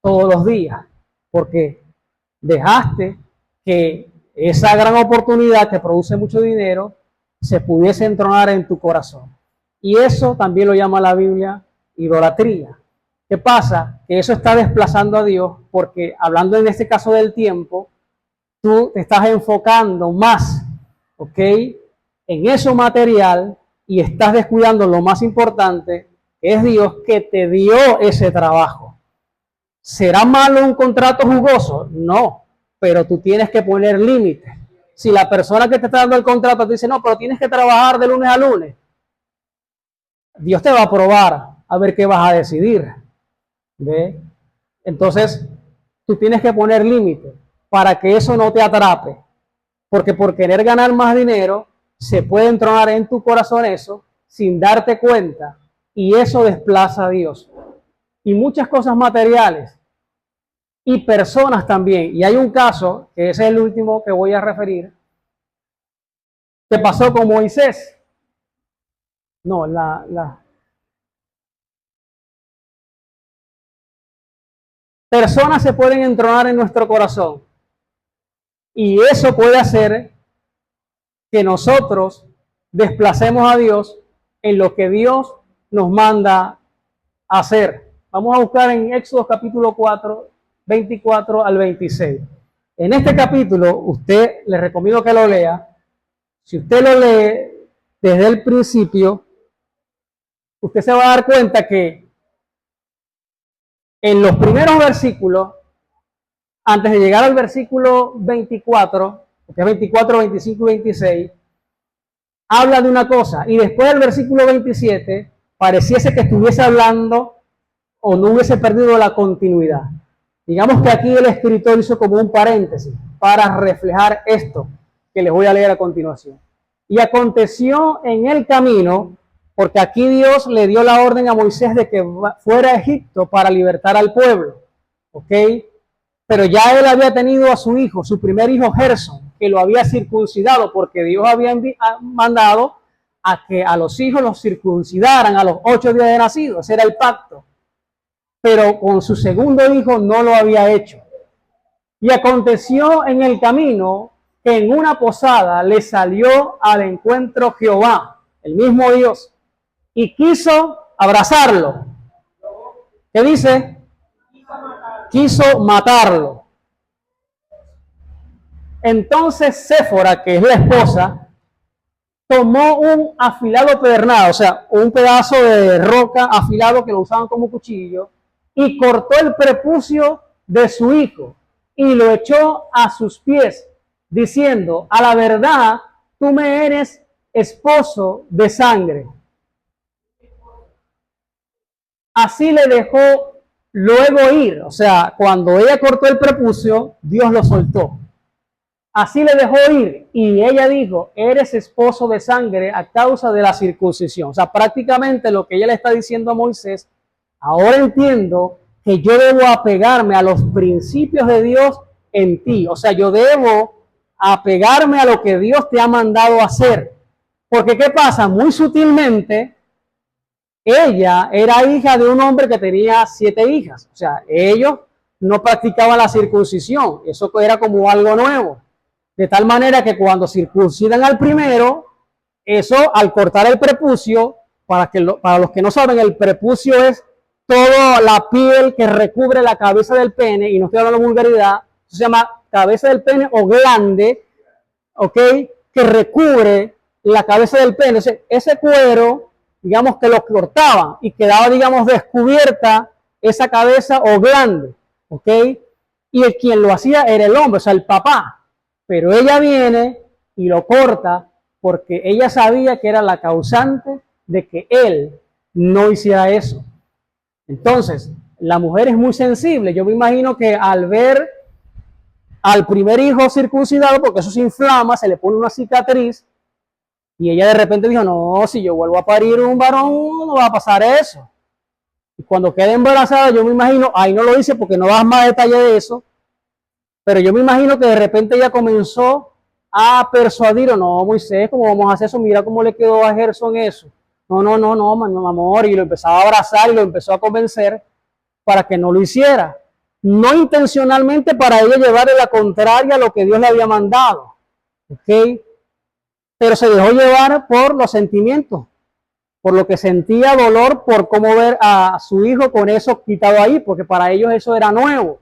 Speaker 1: todos los días, porque dejaste que esa gran oportunidad que produce mucho dinero se pudiese entronar en tu corazón. Y eso también lo llama la Biblia idolatría. ¿Qué pasa? Que eso está desplazando a Dios porque, hablando en este caso del tiempo, tú te estás enfocando más, ¿ok?, en eso material y estás descuidando lo más importante, que es Dios que te dio ese trabajo. ¿Será malo un contrato jugoso? No, pero tú tienes que poner límites. Si la persona que te está dando el contrato te dice, no, pero tienes que trabajar de lunes a lunes, Dios te va a probar a ver qué vas a decidir. ¿Ve? Entonces, tú tienes que poner límites para que eso no te atrape. Porque por querer ganar más dinero, se puede entronar en tu corazón eso sin darte cuenta y eso desplaza a Dios. Y muchas cosas materiales y personas también. Y hay un caso, que ese es el último que voy a referir, que pasó con Moisés. No, personas se pueden entronar en nuestro corazón y eso puede hacer que nosotros desplacemos a Dios en lo que Dios nos manda a hacer. Vamos a buscar en Éxodo capítulo 4, 24 al 26. En este capítulo, usted le recomiendo que lo lea. Si usted lo lee, desde el principio, usted se va a dar cuenta que en los primeros versículos, antes de llegar al versículo 24, que es 24, 25 y 26, habla de una cosa, y después del versículo 27, pareciese que estuviese hablando o no hubiese perdido la continuidad. Digamos que aquí el escritor hizo como un paréntesis para reflejar esto que les voy a leer a continuación. Y aconteció en el camino, porque aquí Dios le dio la orden a Moisés de que fuera a Egipto para libertar al pueblo, ¿ok? Pero ya él había tenido a su hijo, su primer hijo Gerson, que lo había circuncidado, porque Dios había mandado a que a los hijos los circuncidaran a los 8 días de nacido. Ese era el pacto. Pero con su segundo hijo no lo había hecho. Y aconteció en el camino que en una posada le salió al encuentro Jehová, el mismo Dios, y quiso abrazarlo. ¿Qué dice? Quiso matarlo. Entonces Séfora, que es la esposa, tomó un afilado pedernal, o sea, un pedazo de roca afilado que lo usaban como cuchillo, y cortó el prepucio de su hijo y lo echó a sus pies, diciendo: a la verdad, tú me eres esposo de sangre. Así le dejó luego ir, o sea, cuando ella cortó el prepucio, Dios lo soltó. Así le dejó ir, y ella dijo: eres esposo de sangre a causa de la circuncisión. O sea, prácticamente lo que ella le está diciendo a Moisés: ahora entiendo que yo debo apegarme a los principios de Dios en ti. O sea, yo debo apegarme a lo que Dios te ha mandado hacer. Porque ¿qué pasa? Muy sutilmente, ella era hija de un hombre que tenía 7 hijas. O sea, ellos no practicaban la circuncisión. Eso era como algo nuevo. De tal manera que cuando circuncidan al primero, eso al cortar el prepucio, para los que no saben, el prepucio es toda la piel que recubre la cabeza del pene, y no estoy hablando de vulgaridad, se llama cabeza del pene o glande, ¿ok? Que recubre la cabeza del pene. Entonces, ese cuero, digamos que lo cortaban y quedaba, digamos, descubierta esa cabeza o glande, ¿ok? Y el quien lo hacía era el hombre, o sea, el papá. Pero ella viene y lo corta porque ella sabía que era la causante de que él no hiciera eso. Entonces, la mujer es muy sensible. Yo me imagino que al ver al primer hijo circuncidado, porque eso se inflama, se le pone una cicatriz, y ella de repente dijo: no, si yo vuelvo a parir un varón, no va a pasar eso. Y cuando quede embarazada, yo me imagino, ahí no lo dice porque no das más detalle de eso, pero yo me imagino que de repente ella comenzó a persuadir: o no, Moisés, ¿cómo vamos a hacer eso? Mira cómo le quedó a Gerson eso. No, mi amor, y lo empezaba a abrazar y lo empezó a convencer para que no lo hiciera. No intencionalmente para ella llevarle la contraria a lo que Dios le había mandado. ¿Ok? Pero se dejó llevar por los sentimientos, por lo que sentía dolor, por cómo ver a su hijo con eso quitado ahí, porque para ellos eso era nuevo.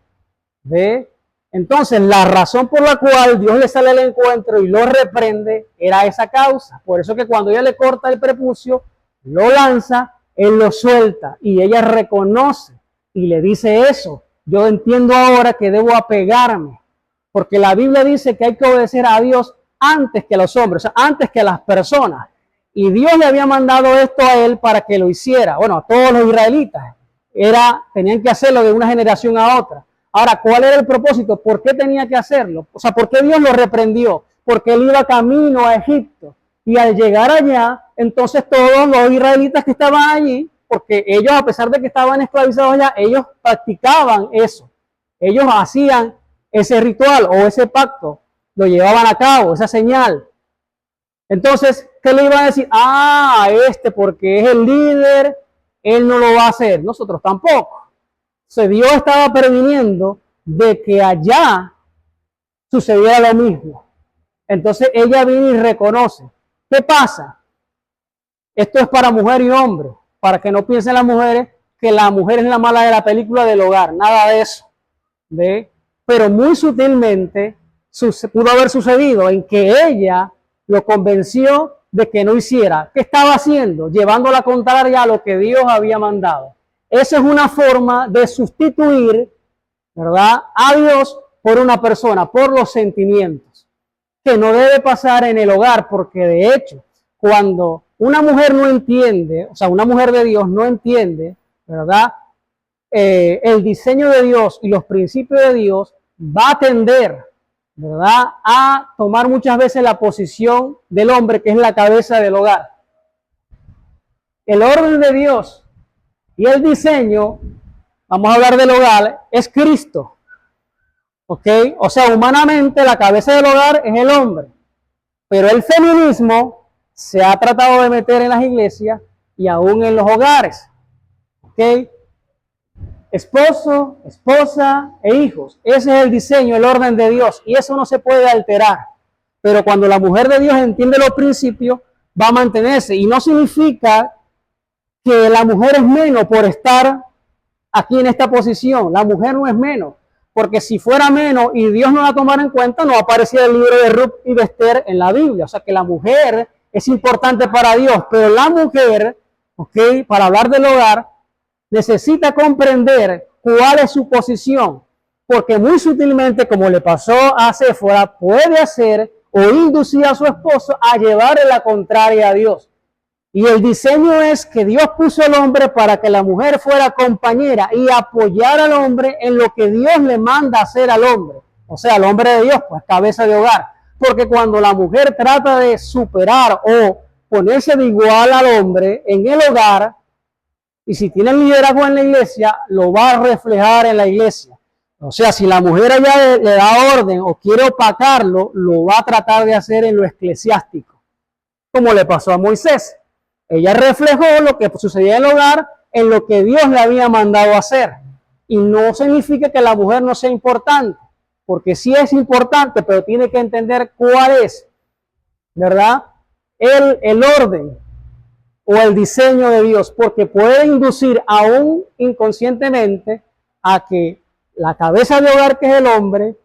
Speaker 1: ¿Ve? Entonces, la razón por la cual Dios le sale al encuentro y lo reprende era esa causa. Por eso que cuando ella le corta el prepucio, lo lanza, él lo suelta y ella reconoce y le dice eso. Yo entiendo ahora que debo apegarme, porque la Biblia dice que hay que obedecer a Dios antes que a los hombres, o sea, antes que a las personas. Y Dios le había mandado esto a él para que lo hiciera. Bueno, a todos los israelitas. Tenían que hacerlo de una generación a otra. Ahora, ¿cuál era el propósito? ¿Por qué tenía que hacerlo? O sea, ¿por qué Dios lo reprendió? Porque él iba camino a Egipto. Y al llegar allá, entonces todos los israelitas que estaban allí, porque ellos, a pesar de que estaban esclavizados allá, ellos practicaban eso. Ellos hacían ese ritual o ese pacto, lo llevaban a cabo, esa señal. Entonces, ¿qué le iban a decir? Porque es el líder, él no lo va a hacer. Nosotros tampoco. Entonces, Dios estaba previniendo de que allá sucediera lo mismo. Entonces, ella viene y reconoce. ¿Qué pasa? Esto es para mujer y hombre, para que no piensen las mujeres que la mujer es la mala de la película del hogar, nada de eso. ¿Ve? Pero muy sutilmente pudo haber sucedido en que ella lo convenció de que no hiciera. ¿Qué estaba haciendo? Llevando la contraria a lo que Dios había mandado. Esa es una forma de sustituir, ¿verdad?, a Dios por una persona, por los sentimientos, que no debe pasar en el hogar, porque de hecho, cuando una mujer no entiende, o sea, una mujer de Dios no entiende, ¿verdad?, el diseño de Dios y los principios de Dios, va a tender, ¿verdad?, a tomar muchas veces la posición del hombre, que es la cabeza del hogar. El orden de Dios y el diseño, vamos a hablar del hogar, es Cristo. ¿Ok? O sea, humanamente la cabeza del hogar es el hombre. Pero el feminismo se ha tratado de meter en las iglesias y aún en los hogares. ¿Ok? Esposo, esposa e hijos. Ese es el diseño, el orden de Dios. Y eso no se puede alterar. Pero cuando la mujer de Dios entiende los principios, va a mantenerse. Y no significa que la mujer es menos por estar aquí en esta posición. La mujer no es menos. Porque si fuera menos y Dios no la tomara en cuenta, no aparecía el libro de Ruth y de Esther en la Biblia. O sea que la mujer es importante para Dios. Pero la mujer, ¿ok?, para hablar del hogar, necesita comprender cuál es su posición, porque muy sutilmente, como le pasó a Séfora, puede hacer o inducir a su esposo a llevarle la contraria a Dios. Y el diseño es que Dios puso al hombre para que la mujer fuera compañera y apoyara al hombre en lo que Dios le manda hacer al hombre. O sea, el hombre de Dios, pues cabeza de hogar. Porque cuando la mujer trata de superar o ponerse de igual al hombre en el hogar, y si tiene liderazgo en la iglesia, lo va a reflejar en la iglesia. O sea, si la mujer allá le da orden o quiere opacarlo, lo va a tratar de hacer en lo eclesiástico, como le pasó a Moisés. Ella reflejó lo que sucedía en el hogar en lo que Dios le había mandado hacer. Y no significa que la mujer no sea importante, porque sí es importante, pero tiene que entender cuál es, ¿verdad?, el orden o el diseño de Dios, porque puede inducir aún inconscientemente a que la cabeza de hogar, que es el hombre,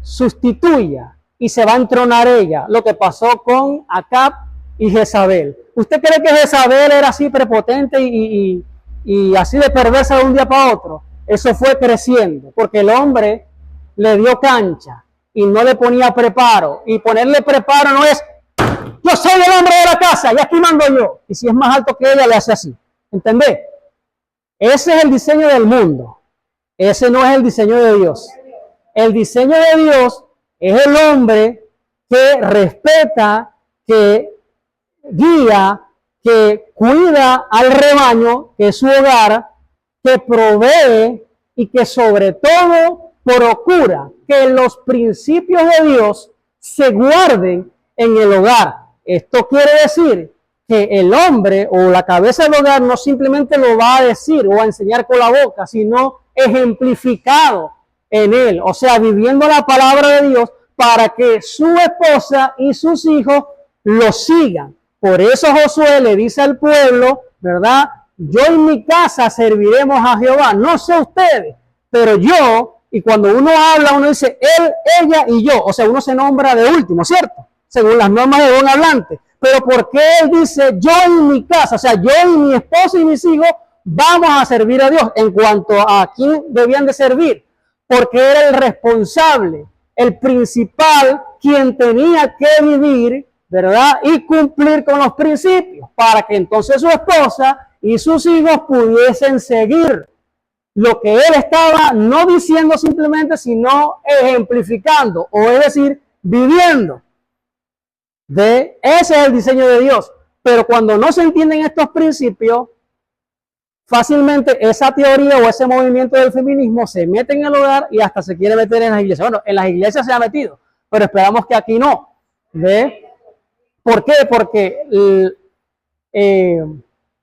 Speaker 1: sustituya y se va a entronar ella, lo que pasó con Acab y Jezabel. ¿Usted cree que Jezabel era así prepotente y así de perversa de un día para otro? Eso fue creciendo, porque el hombre le dio cancha y no le ponía preparo, y ponerle preparo no es: yo soy el hombre de la casa y aquí mando yo. Y si es más alto que ella, le hace así. ¿Entendés? Ese es el diseño del mundo. Ese no es el diseño de Dios. El diseño de Dios es el hombre que respeta, que guía, que cuida al rebaño, que es su hogar, que provee y que sobre todo procura que los principios de Dios se guarden en el hogar. Esto quiere decir que el hombre o la cabeza del hogar no simplemente lo va a decir o a enseñar con la boca, sino ejemplificado en él, o sea, viviendo la palabra de Dios para que su esposa y sus hijos lo sigan. Por eso Josué le dice al pueblo, ¿verdad?, yo y mi casa serviremos a Jehová, no sé ustedes, pero yo. Y cuando uno habla, uno dice él, ella y yo, o sea, uno se nombra de último, ¿cierto?, según las normas de buen hablante. Pero ¿por qué él dice yo y mi casa? O sea, yo y mi esposo y mis hijos vamos a servir a Dios. En cuanto a quién debían de servir, porque era el responsable, el principal, quien tenía que vivir, ¿verdad?, y cumplir con los principios, para que entonces su esposa y sus hijos pudiesen seguir lo que él estaba no diciendo simplemente, sino ejemplificando, o es decir, viviendo. Ese es el diseño de Dios. Pero cuando no se entienden estos principios, fácilmente esa teoría o ese movimiento del feminismo se mete en el hogar y hasta se quiere meter en las iglesias. Bueno, en las iglesias se ha metido, pero esperamos que aquí no. ¿Ve? ¿Por qué? Porque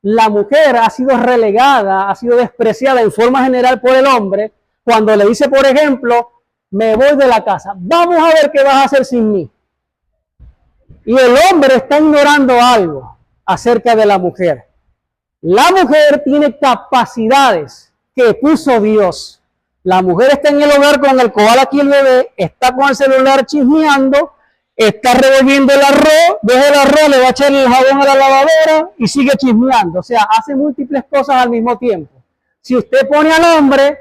Speaker 1: la mujer ha sido relegada, ha sido despreciada en forma general por el hombre, cuando le dice, por ejemplo, me voy de la casa, vamos a ver qué vas a hacer sin mí. Y el hombre está ignorando algo acerca de la mujer. La mujer tiene capacidades que puso Dios. La mujer está en el hogar con el cobal aquí el bebé, está con el celular chismeando, está revolviendo el arroz deja el arroz, le va a echar el jabón a la lavadora y sigue chismeando. O sea, hace múltiples cosas al mismo tiempo. Si usted pone al hombre,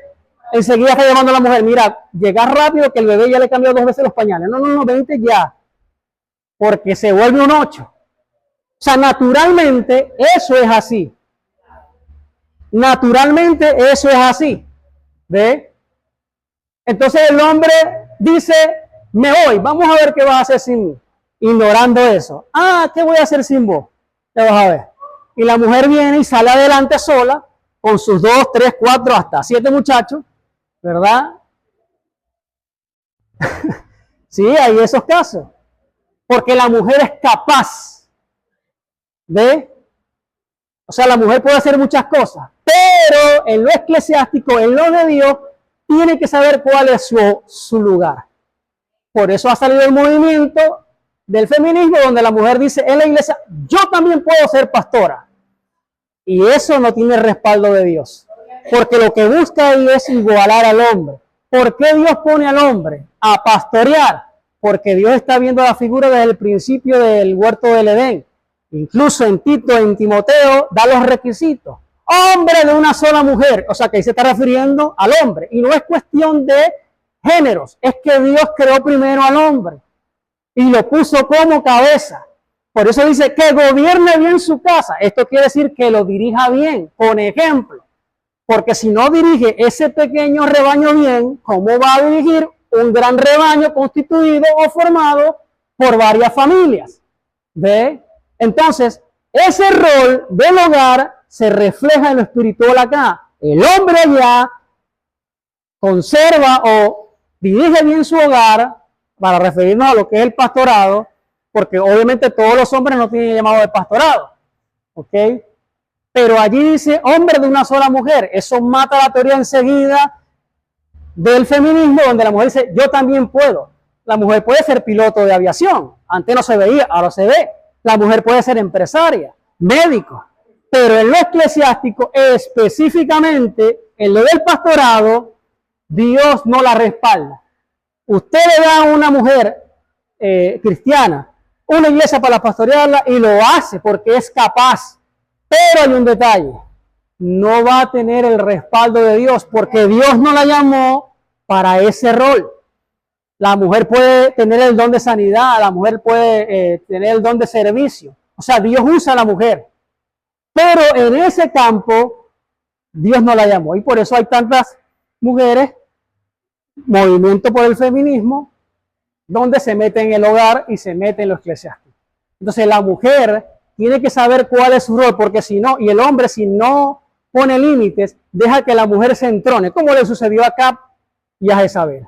Speaker 1: enseguida está llamando a la mujer, mira, llega rápido que el bebé ya le cambió 2 veces los pañales. No, no, no, vente ya. Porque se vuelve un 8. O sea, naturalmente eso es así. Naturalmente eso es así. ¿Ve? Entonces el hombre dice, me voy, vamos a ver qué vas a hacer sin mí. Ignorando eso. Ah, ¿qué voy a hacer sin vos? Te vas a ver. Y la mujer viene y sale adelante sola con sus 2, 3, 4, hasta 7 muchachos, ¿verdad? Sí, hay esos casos. Porque la mujer es capaz. ¿Ve? O sea, la mujer puede hacer muchas cosas. Pero en lo eclesiástico, en lo de Dios, tiene que saber cuál es su lugar. Por eso ha salido el movimiento del feminismo, donde la mujer dice en la iglesia, yo también puedo ser pastora. Y eso no tiene respaldo de Dios. Porque lo que busca ahí es igualar al hombre. ¿Por qué Dios pone al hombre a pastorear? Porque Dios está viendo la figura desde el principio del huerto del Edén. Incluso en Tito, en Timoteo, da los requisitos. Hombre de una sola mujer. O sea que ahí se está refiriendo al hombre. Y no es cuestión de géneros. Es que Dios creó primero al hombre. Y lo puso como cabeza. Por eso dice que gobierne bien su casa. Esto quiere decir que lo dirija bien, con ejemplo. Porque si no dirige ese pequeño rebaño bien, ¿cómo va a dirigir un gran rebaño constituido o formado por varias familias? ¿Ve? Entonces, ese rol del hogar se refleja en lo espiritual acá. El hombre ya conserva o dirige bien su hogar, para referirnos a lo que es el pastorado, porque obviamente todos los hombres no tienen llamado de pastorado, ¿ok? Pero allí dice hombre de una sola mujer. Eso mata la teoría enseguida del feminismo, donde la mujer dice, yo también puedo. La mujer puede ser piloto de aviación. Antes no se veía, ahora se ve. La mujer puede ser empresaria, médico. Pero en lo eclesiástico, específicamente en lo del pastorado, Dios no la respalda. Usted le da a una mujer cristiana una iglesia para pastorearla y lo hace porque es capaz. Pero hay un detalle, no va a tener el respaldo de Dios porque Dios no la llamó para ese rol. La mujer puede tener el don de sanidad, la mujer puede tener el don de servicio. O sea, Dios usa a la mujer. Pero en ese campo, Dios no la llamó. Y por eso hay tantas mujeres, movimiento por el feminismo, donde se mete en el hogar y se mete en lo eclesiástico. Entonces la mujer tiene que saber cuál es su rol, porque si no, y el hombre si no pone límites, deja que la mujer se entrone, como le sucedió a Cap y a Jezabel.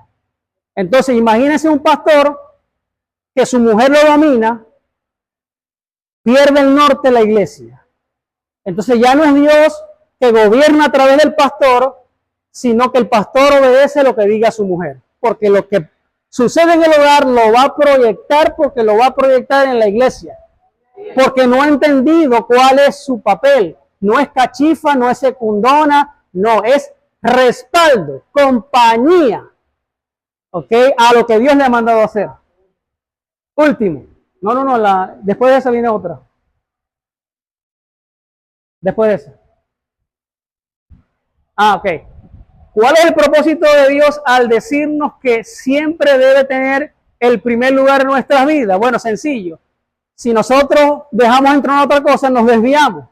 Speaker 1: Entonces imagínense un pastor que su mujer lo domina, pierde el norte de la iglesia. Entonces ya no es Dios que gobierna a través del pastor, sino que el pastor obedece lo que diga su mujer, porque lo que sucede en el hogar lo va a proyectar, porque lo va a proyectar en la iglesia, porque no ha entendido cuál es su papel. No es cachifa, no es secundona, no, es respaldo, compañía, ¿ok? A lo que Dios le ha mandado hacer. Último. No, después de esa viene otra. Después de esa. Ok. ¿Cuál es el propósito de Dios al decirnos que siempre debe tener el primer lugar en nuestras vidas? Bueno, sencillo. Si nosotros dejamos entrar en otra cosa, nos desviamos.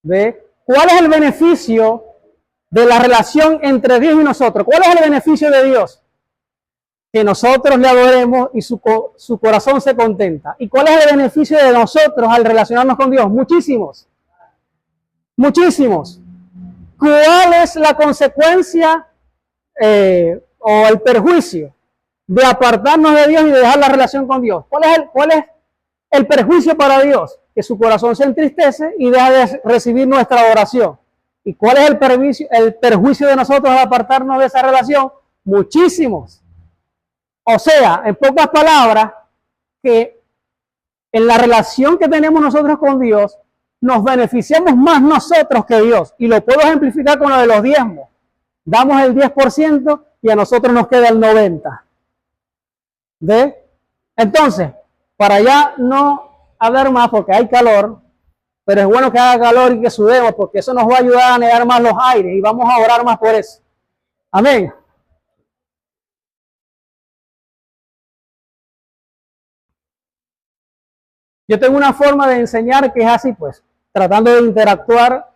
Speaker 1: ¿Ve? ¿Cuál es el beneficio de la relación entre Dios y nosotros? ¿Cuál es el beneficio de Dios? Que nosotros le adoremos y su corazón se contenta. ¿Y cuál es el beneficio de nosotros al relacionarnos con Dios? Muchísimos. Muchísimos. ¿Cuál es la consecuencia o el perjuicio de apartarnos de Dios y de dejar la relación con Dios? ¿Cuál es el perjuicio para Dios? Que su corazón se entristece y deja de recibir nuestra adoración. ¿Y cuál es el perjuicio de nosotros al apartarnos de esa relación? Muchísimos. O sea, en pocas palabras, que en la relación que tenemos nosotros con Dios, nos beneficiamos más nosotros que Dios. Y lo puedo ejemplificar con lo de los diezmos. Damos el 10% y a nosotros nos queda el 90%. ¿Ve? Entonces, Para ya no hablar más porque hay calor, pero es bueno que haga calor y que sudemos porque eso nos va a ayudar a negar más los aires y vamos a orar más por eso. Amén. Yo tengo una forma de enseñar que es así, pues, tratando de interactuar.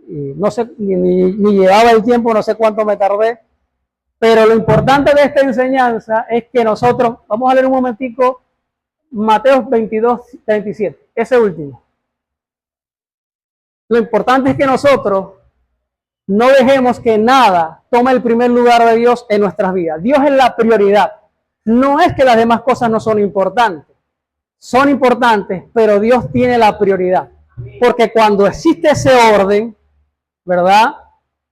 Speaker 1: Y no sé, ni llevaba el tiempo, no sé cuánto me tardé. Pero lo importante de esta enseñanza es que nosotros, vamos a leer un momentico, Mateo 22, 37, ese último. Lo importante es que nosotros no dejemos que nada tome el primer lugar de Dios en nuestras vidas. Dios es la prioridad. No es que las demás cosas no son importantes. Son importantes, pero Dios tiene la prioridad. Porque cuando existe ese orden, ¿verdad?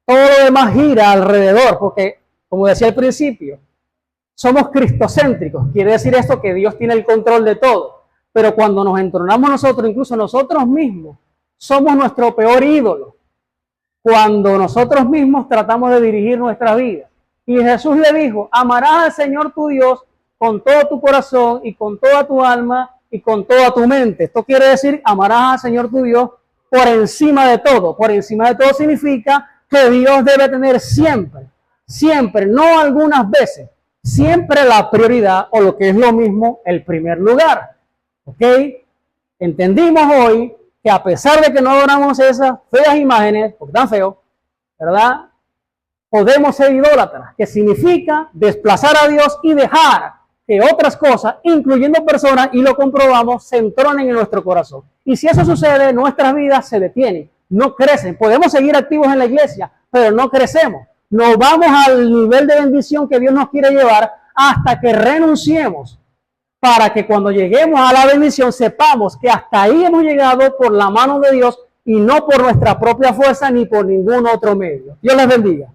Speaker 1: Todo lo demás gira alrededor, porque, como decía al principio, somos cristocéntricos. Quiere decir esto que Dios tiene el control de todo. Pero cuando nos entronamos nosotros, incluso nosotros mismos, somos nuestro peor ídolo. Cuando nosotros mismos tratamos de dirigir nuestra vida. Y Jesús le dijo, amarás al Señor tu Dios con todo tu corazón y con toda tu alma y con toda tu mente. Esto quiere decir, amarás al Señor tu Dios por encima de todo. Por encima de todo significa que Dios debe tener siempre, no algunas veces, siempre la prioridad o lo que es lo mismo, el primer lugar. ¿Ok? Entendimos hoy que a pesar de que no adoramos esas feas imágenes, porque están feos, ¿verdad? Podemos ser idólatras, que significa desplazar a Dios y dejar que otras cosas, incluyendo personas, y lo comprobamos, se entronen en nuestro corazón. Y si eso sucede, nuestras vidas se detienen, no crecen. Podemos seguir activos en la iglesia, pero no crecemos. No vamos al nivel de bendición que Dios nos quiere llevar hasta que renunciemos, para que cuando lleguemos a la bendición sepamos que hasta ahí hemos llegado por la mano de Dios y no por nuestra propia fuerza ni por ningún otro medio. Dios les bendiga.